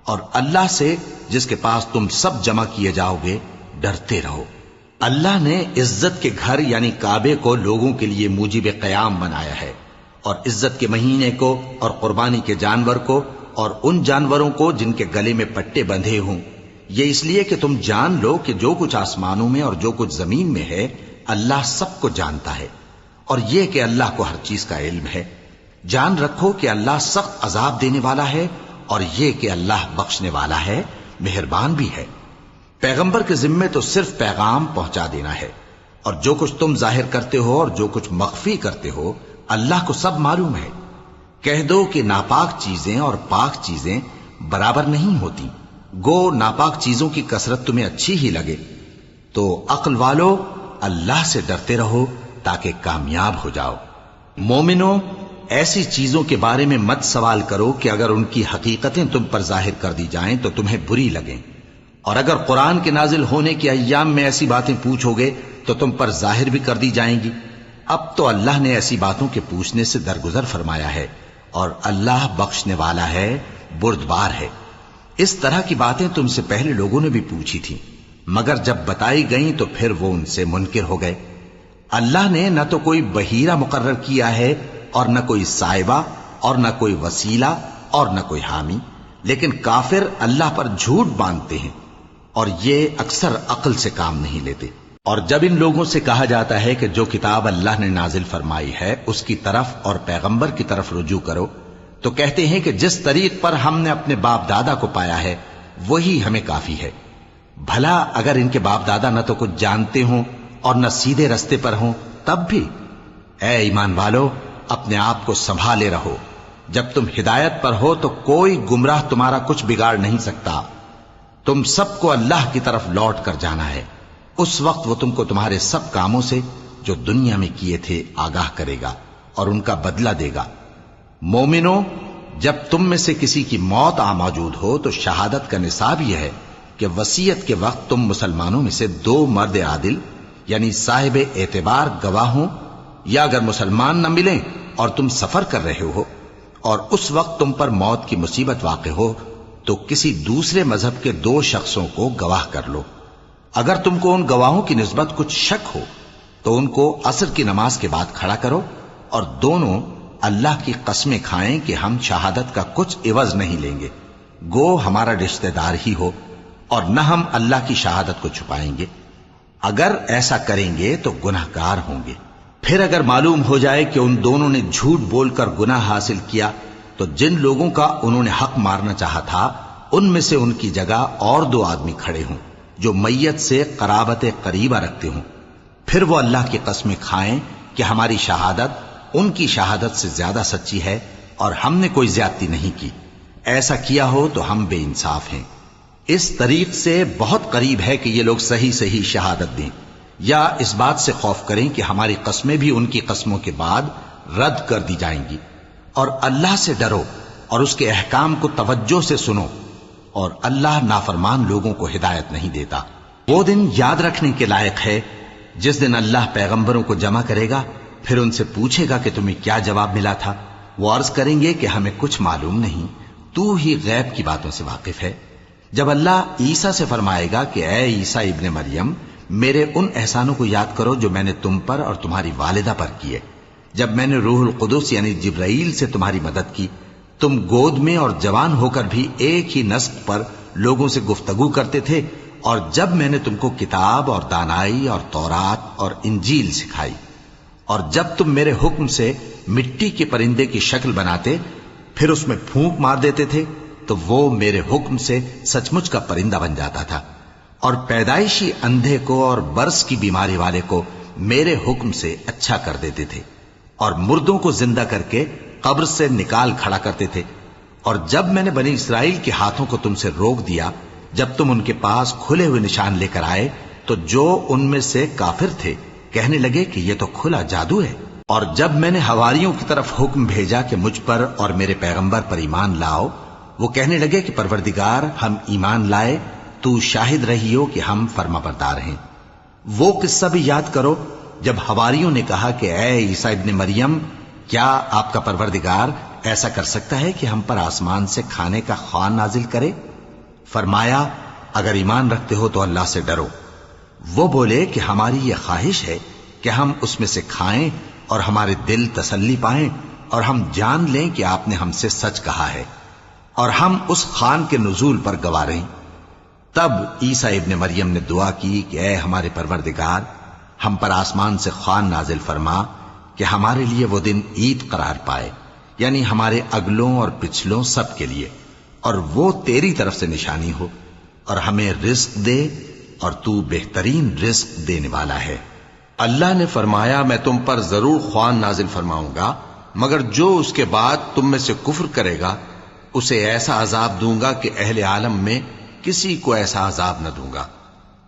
اور اللہ سے جس کے پاس تم سب جمع کیے جاؤ گے ڈرتے رہو۔ اللہ نے عزت کے گھر یعنی کعبے کو لوگوں کے لیے موجب قیام بنایا ہے، اور عزت کے مہینے کو اور قربانی کے جانور کو اور ان جانوروں کو جن کے گلے میں پٹے بندھے ہوں، یہ اس لیے کہ تم جان لو کہ جو کچھ آسمانوں میں اور جو کچھ زمین میں ہے اللہ سب کو جانتا ہے، اور یہ کہ اللہ کو ہر چیز کا علم ہے۔ جان رکھو کہ اللہ سخت عذاب دینے والا ہے، اور یہ کہ اللہ بخشنے والا ہے، مہربان بھی ہے۔ پیغمبر کے ذمے تو صرف پیغام پہنچا دینا ہے، اور جو کچھ تم ظاہر کرتے ہو اور جو کچھ مخفی کرتے ہو اللہ کو سب معلوم ہے۔ کہہ دو کہ ناپاک چیزیں اور پاک چیزیں برابر نہیں ہوتی، گو ناپاک چیزوں کی کثرت تمہیں اچھی ہی لگے، تو عقل والو اللہ سے ڈرتے رہو تاکہ کامیاب ہو جاؤ۔ مومنو، ایسی چیزوں کے بارے میں مت سوال کرو کہ اگر ان کی حقیقتیں تم پر ظاہر کر دی جائیں تو تمہیں بری لگیں، اور اگر قرآن کے نازل ہونے کے ایام میں ایسی باتیں پوچھو گے تو تم پر ظاہر بھی کر دی جائیں گی۔ اب تو اللہ نے ایسی باتوں کے پوچھنے سے درگزر فرمایا ہے، اور اللہ بخشنے والا ہے، بردبار ہے۔ اس طرح کی باتیں تم سے پہلے لوگوں نے بھی پوچھی تھی، مگر جب بتائی گئیں تو پھر وہ ان سے منکر ہو گئے۔ اللہ نے نہ تو کوئی بحیرہ مقرر کیا ہے، اور نہ کوئی سائبہ، اور نہ کوئی وسیلہ، اور نہ کوئی حامی، لیکن کافر اللہ پر جھوٹ باندھتے ہیں، اور یہ اکثر عقل سے کام نہیں لیتے۔ اور جب ان لوگوں سے کہا جاتا ہے کہ جو کتاب اللہ نے نازل فرمائی ہے اس کی طرف اور پیغمبر کی طرف رجوع کرو، تو کہتے ہیں کہ جس طریق پر ہم نے اپنے باپ دادا کو پایا ہے وہی ہمیں کافی ہے۔ بھلا اگر ان کے باپ دادا نہ تو کچھ جانتے ہوں اور نہ سیدھے رستے پر ہوں تب بھی؟ اے ایمان والو، اپنے آپ کو سنبھالے رہو، جب تم ہدایت پر ہو تو کوئی گمراہ تمہارا کچھ بگاڑ نہیں سکتا۔ تم سب کو اللہ کی طرف لوٹ کر جانا ہے، اس وقت وہ تم کو تمہارے سب کاموں سے جو دنیا میں کیے تھے آگاہ کرے گا اور ان کا بدلہ دے گا۔ مومنو، جب تم میں سے کسی کی موت آ موجود ہو تو شہادت کا نصاب یہ ہے کہ وصیت کے وقت تم مسلمانوں میں سے 2 مرد عادل یعنی صاحب اعتبار گواہ ہوں، یا اگر مسلمان نہ ملیں اور تم سفر کر رہے ہو اور اس وقت تم پر موت کی مصیبت واقع ہو تو کسی دوسرے مذہب کے 2 شخصوں کو گواہ کر لو۔ اگر تم کو ان گواہوں کی نسبت کچھ شک ہو تو ان کو عصر کی نماز کے بعد کھڑا کرو، اور دونوں اللہ کی قسمیں کھائیں کہ ہم شہادت کا کچھ عوض نہیں لیں گے، گو ہمارا رشتہ دار ہی ہو، اور نہ ہم اللہ کی شہادت کو چھپائیں گے۔ اگر ایسا کریں گے تو گناہ گار ہوں گے۔ پھر اگر معلوم ہو جائے کہ ان دونوں نے جھوٹ بول کر گناہ حاصل کیا تو جن لوگوں کا انہوں نے حق مارنا چاہا تھا ان میں سے ان کی جگہ اور 2 آدمی کھڑے ہوں جو میت سے قرابت قریبہ رکھتے ہوں، پھر وہ اللہ کی قسمیں کھائیں کہ ہماری شہادت ان کی شہادت سے زیادہ سچی ہے اور ہم نے کوئی زیادتی نہیں کی۔ ایسا کیا ہو تو ہم بے انصاف ہیں۔ اس طریق سے بہت قریب ہے کہ یہ لوگ صحیح صحیح شہادت دیں، یا اس بات سے خوف کریں کہ ہماری قسمیں بھی ان کی قسموں کے بعد رد کر دی جائیں گی۔ اور اللہ سے ڈرو اور اس کے احکام کو توجہ سے سنو، اور اللہ نافرمان لوگوں کو ہدایت نہیں دیتا۔ وہ دن یاد رکھنے کے لائق ہے جس دن اللہ پیغمبروں کو جمع کرے گا، پھر ان سے پوچھے گا کہ تمہیں کیا جواب ملا تھا۔ وہ عرض کریں گے کہ ہمیں کچھ معلوم نہیں، تو ہی غیب کی باتوں سے واقف ہے۔ جب اللہ عیسیٰ سے فرمائے گا کہ اے عیسیٰ ابن مریم، میرے ان احسانوں کو یاد کرو جو میں نے تم پر اور تمہاری والدہ پر کیے، جب میں نے روح القدس یعنی جبرائیل سے تمہاری مدد کی، تم گود میں اور جوان ہو کر بھی ایک ہی نسق پر لوگوں سے گفتگو کرتے تھے، اور جب میں نے تم کو کتاب اور دانائی اور تورات اور انجیل سکھائی، اور جب تم میرے حکم سے مٹی کے پرندے کی شکل بناتے پھر اس میں پھونک مار دیتے تھے تو وہ میرے حکم سے سچ مچ کا پرندہ بن جاتا تھا، اور پیدائشی اندھے کو اور برس کی بیماری والے کو میرے حکم سے اچھا کر دیتے تھے، اور مردوں کو زندہ کر کے قبر سے نکال کھڑا کرتے تھے۔ اور جب میں نے بنی اسرائیل کے ہاتھوں کو تم سے روک دیا جب تم ان کے پاس کھلے ہوئے نشان لے کر آئے تو جو ان میں سے کافر تھے کہنے لگے کہ یہ تو کھلا جادو ہے۔ اور جب میں نے حواریوں کی طرف حکم بھیجا کہ مجھ پر اور میرے پیغمبر پر ایمان لاؤ، وہ کہنے لگے کہ پروردگار، ہم ایمان لائے، تو شاہد رہی ہو کہ ہم فرما بردار ہیں۔ وہ قصہ بھی یاد کرو جب حواریوں نے کہا کہ اے عیسیٰ ابن مریم، کیا آپ کا پروردگار ایسا کر سکتا ہے کہ ہم پر آسمان سے کھانے کا خوان نازل کرے؟ فرمایا اگر ایمان رکھتے ہو تو اللہ سے ڈرو۔ وہ بولے کہ ہماری یہ خواہش ہے کہ ہم اس میں سے کھائیں اور ہمارے دل تسلی پائیں اور ہم جان لیں کہ آپ نے ہم سے سچ کہا ہے اور ہم اس خوان کے نزول پر گواہ رہیں۔ تب عیسیٰ ابن مریم نے دعا کی کہ اے ہمارے پروردگار، ہم پر آسمان سے خوان نازل فرما کہ ہمارے لیے وہ دن عید قرار پائے، یعنی ہمارے اگلوں اور پچھلوں سب کے لیے، اور وہ تیری طرف سے نشانی ہو، اور ہمیں رزق دے اور تو بہترین رزق دینے والا ہے۔ اللہ نے فرمایا میں تم پر ضرور خوان نازل فرماؤں گا، مگر جو اس کے بعد تم میں سے کفر کرے گا اسے ایسا عذاب دوں گا کہ اہل عالم میں کسی کو ایسا عذاب نہ دوں گا۔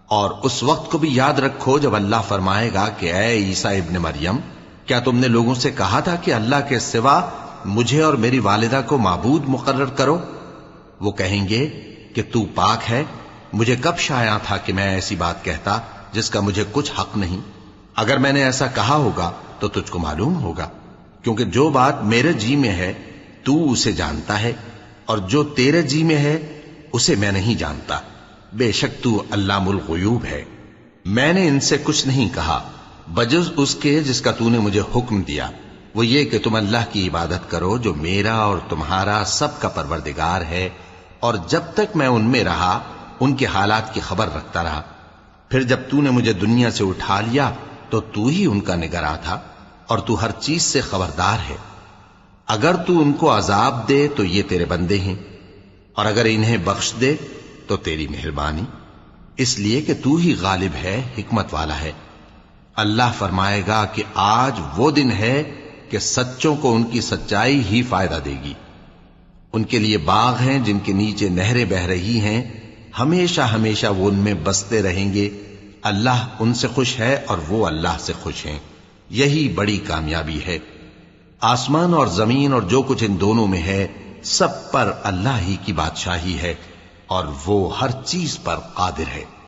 اور اس وقت کو بھی یاد رکھو جب اللہ فرمائے گا کہ اے عیسیٰ ابن مریم، کیا تم نے لوگوں سے کہا تھا کہ اللہ کے سوا مجھے اور میری والدہ کو معبود مقرر کرو؟ وہ کہیں گے کہ تو پاک ہے، مجھے کب شایع تھا کہ میں ایسی بات کہتا جس کا مجھے کچھ حق نہیں۔ اگر میں نے ایسا کہا ہوگا تو تجھ کو معلوم ہوگا، کیونکہ جو بات میرے جی میں ہے تو اسے جانتا ہے، اور جو تیرے جی میں ہے اسے میں نہیں جانتا۔ بے شک تو علام الغیوب ہے۔ میں نے ان سے کچھ نہیں کہا بجز اس کے جس کا تو نے مجھے حکم دیا، وہ یہ کہ تم اللہ کی عبادت کرو جو میرا اور تمہارا سب کا پروردگار ہے، اور جب تک میں ان میں رہا ان کے حالات کی خبر رکھتا رہا۔ پھر جب تو نے مجھے دنیا سے اٹھا لیا تو تو ہی ان کا نگراں تھا، اور تو ہر چیز سے خبردار ہے۔ اگر تو ان کو عذاب دے تو یہ تیرے بندے ہیں، اور اگر انہیں بخش دے تو تیری مہربانی، اس لیے کہ تو ہی غالب ہے، حکمت والا ہے۔ اللہ فرمائے گا کہ آج وہ دن ہے کہ سچوں کو ان کی سچائی ہی فائدہ دے گی۔ ان کے لیے باغ ہیں جن کے نیچے نہریں بہ رہی ہیں، ہمیشہ ہمیشہ وہ ان میں بستے رہیں گے۔ اللہ ان سے خوش ہے اور وہ اللہ سے خوش ہیں، یہی بڑی کامیابی ہے۔ آسمان اور زمین اور جو کچھ ان دونوں میں ہے سب پر اللہ ہی کی بادشاہی ہے، اور وہ ہر چیز پر قادر ہے۔